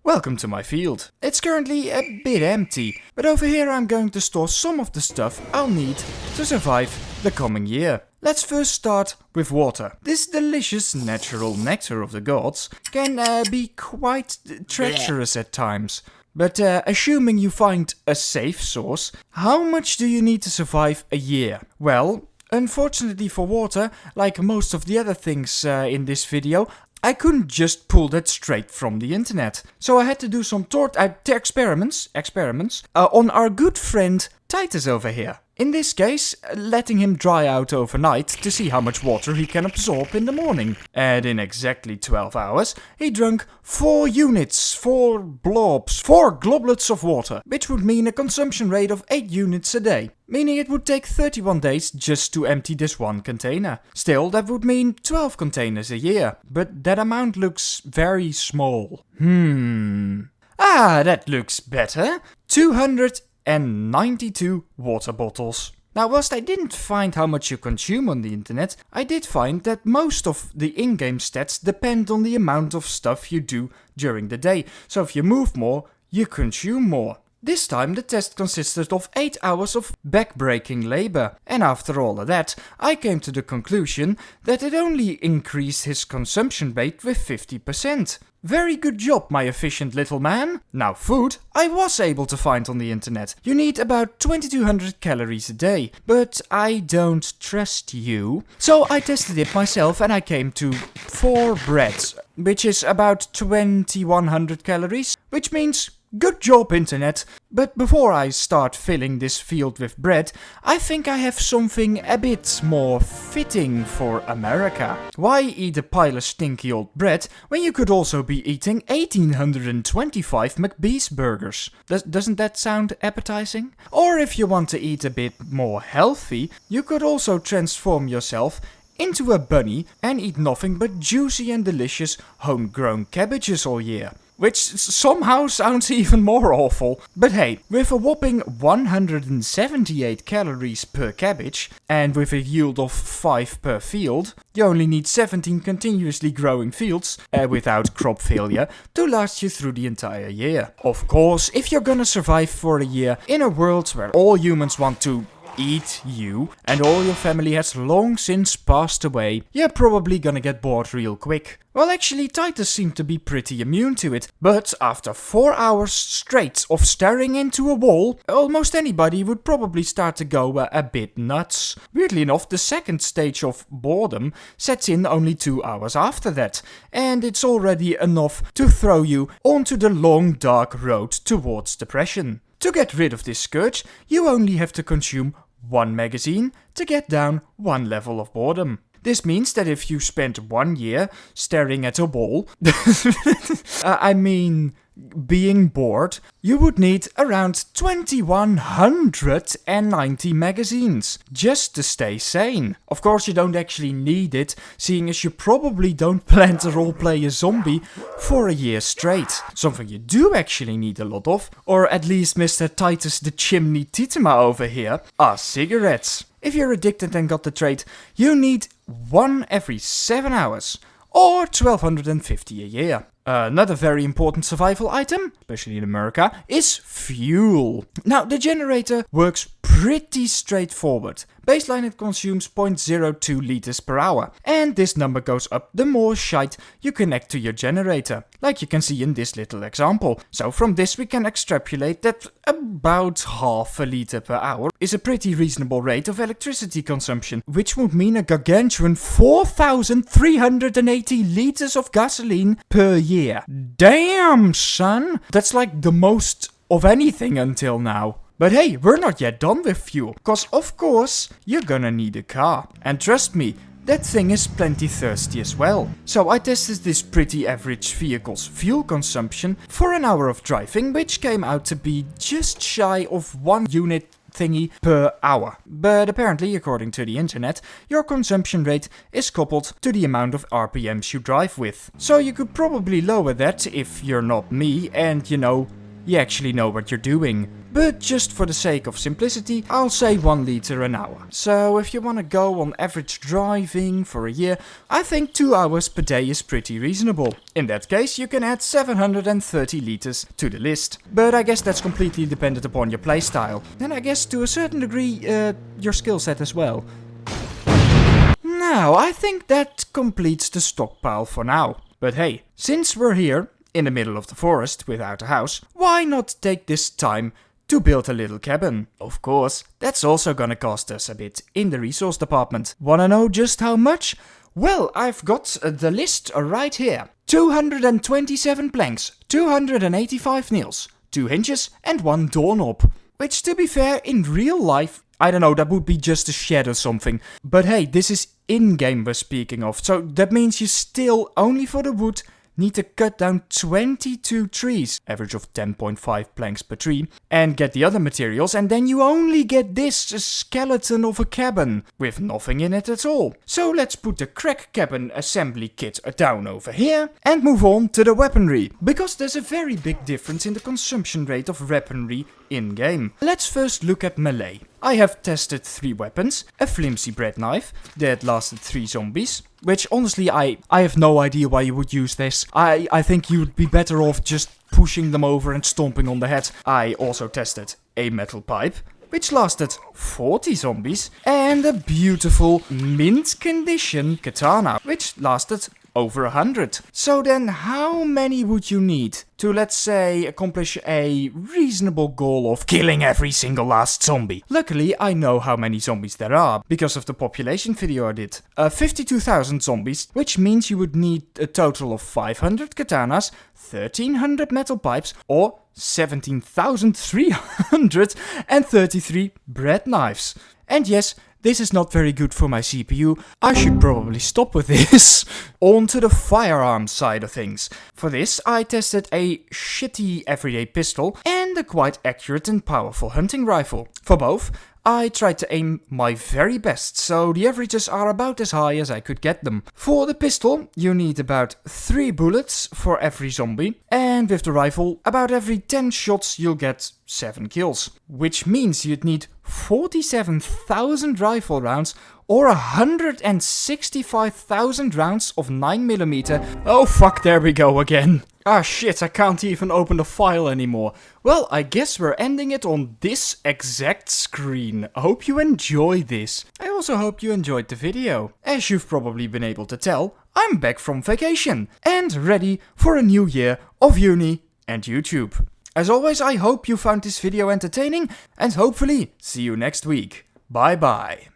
Welcome to my field. It's currently a bit empty, but over here I'm going to store some of the stuff I'll need to survive the coming year. Let's first start with water. This delicious natural nectar of the gods can be quite treacherous at times. But assuming you find a safe source, how much do you need to survive a year? Well, unfortunately for water, like most of the other things in this video, I couldn't just pull that straight from the internet. So I had to do some experiments on our good friend Titus over here. In this case, letting him dry out overnight to see how much water he can absorb in the morning. And in exactly 12 hours, he drank 4 globlets of water, which would mean a consumption rate of 8 units a day. Meaning it would take 31 days just to empty this one container. Still, that would mean 12 containers a year, but that amount looks very small. That looks better. 292 water bottles. Now, whilst I didn't find how much you consume on the internet, I did find that most of the in-game stats depend on the amount of stuff you do during the day. So if you move more, you consume more. This time the test consisted of 8 hours of back-breaking labor, and after all of that, I came to the conclusion that it only increased his consumption rate with 50%. Very good job, my efficient little man. Now, food I was able to find on the internet. You need about 2200 calories a day, but I don't trust you. So I tested it myself and I came to 4 breads, which is about 2100 calories, which means good job, internet. But before I start filling this field with bread, I think I have something a bit more fitting for America. Why eat a pile of stinky old bread when you could also be eating 1825 McBee's burgers? Doesn't that sound appetizing? Or if you want to eat a bit more healthy, you could also transform yourself into a bunny and eat nothing but juicy and delicious homegrown cabbages all year. Which somehow sounds even more awful. But hey, with a whopping 178 calories per cabbage, and with a yield of 5 per field, you only need 17 continuously growing fields, without crop failure, to last you through the entire year. Of course, if you're gonna survive for a year in a world where all humans want to eat you, and all your family has long since passed away, you're probably gonna get bored real quick. Well, actually, Titus seemed to be pretty immune to it, but after 4 hours straight of staring into a wall, almost anybody would probably start to go a bit nuts. Weirdly enough, the second stage of boredom sets in only 2 hours after that, and it's already enough to throw you onto the long dark road towards depression. To get rid of this scourge, you only have to consume 1 magazine to get down 1 level of boredom. This means that if you spent 1 year staring at a wall, being bored, you would need around 2190 magazines just to stay sane. Of course, you don't actually need it, seeing as you probably don't plan to roleplay a zombie for a year straight. Something you do actually need a lot of, or at least Mr. Titus the Chimney Titema over here, are cigarettes. If you're addicted and got the trait, you need 1 every 7 hours, or 1250 a year. Another very important survival item, especially in America, is fuel. Now, the generator works pretty straightforward. Baseline, it consumes 0.02 liters per hour, and this number goes up the more shite you connect to your generator, like you can see in this little example. So from this we can extrapolate that about half a liter per hour is a pretty reasonable rate of electricity consumption, which would mean a gargantuan 4,380 liters of gasoline per year. Damn, son! That's like the most of anything until now. But hey, we're not yet done with fuel, cause of course, you're gonna need a car. And trust me, that thing is plenty thirsty as well. So I tested this pretty average vehicle's fuel consumption for an hour of driving, which came out to be just shy of 1 unit thingy per hour. But apparently, according to the internet, your consumption rate is coupled to the amount of RPMs you drive with. So you could probably lower that if you're not me and, you actually know what you're doing. but just for the sake of simplicity, I'll say 1 liter an hour. So if you want to go on average driving for a year, I think 2 hours per day is pretty reasonable. In that case, you can add 730 liters to the list. But I guess that's completely dependent upon your playstyle. And I guess to a certain degree, your skill set as well. Now, I think that completes the stockpile for now. But hey, since we're here, in the middle of the forest without a house, why not take this time to build a little cabin? Of course, that's also gonna cost us a bit in the resource department. Wanna know just how much? Well, I've got the list right here. 227 planks, 285 nails, 2 hinges and 1 doorknob. Which, to be fair, in real life, I don't know, that would be just a shed or something. But hey, this is in-game we're speaking of, so that means you still, only for the wood, need to cut down 22 trees, average of 10.5 planks per tree, and get the other materials, and then you only get this skeleton of a cabin, with nothing in it at all. So let's put the crack cabin assembly kit down over here, and move on to the weaponry, because there's a very big difference in the consumption rate of weaponry in-game. Let's first look at melee. I have tested 3 weapons, a flimsy bread knife that lasted 3 zombies, which honestly I have no idea why you would use this. I think you would be better off just pushing them over and stomping on the head. I also tested a metal pipe, which lasted 40 zombies, and a beautiful mint condition katana, which lasted over 100. So then how many would you need to, let's say, accomplish a reasonable goal of killing every single last zombie? Luckily, I know how many zombies there are, because of the population video I did. 52,000 zombies, which means you would need a total of 500 katanas, 1300 metal pipes, or 17,333 bread knives. And yes, this is not very good for my CPU, I should probably stop with this. On to the firearm side of things. For this I tested a shitty everyday pistol and a quite accurate and powerful hunting rifle. For both, I tried to aim my very best, so the averages are about as high as I could get them. For the pistol, you need about 3 bullets for every zombie, and with the rifle, about every 10 shots you'll get 7 kills. Which means you'd need 47,000 rifle rounds or 165,000 rounds of 9mm. Oh fuck, there we go again. Ah shit, I can't even open the file anymore. Well, I guess we're ending it on this exact screen. I hope you enjoy this. I also hope you enjoyed the video. As you've probably been able to tell, I'm back from vacation and ready for a new year of uni and YouTube. As always, I hope you found this video entertaining and hopefully see you next week. Bye bye.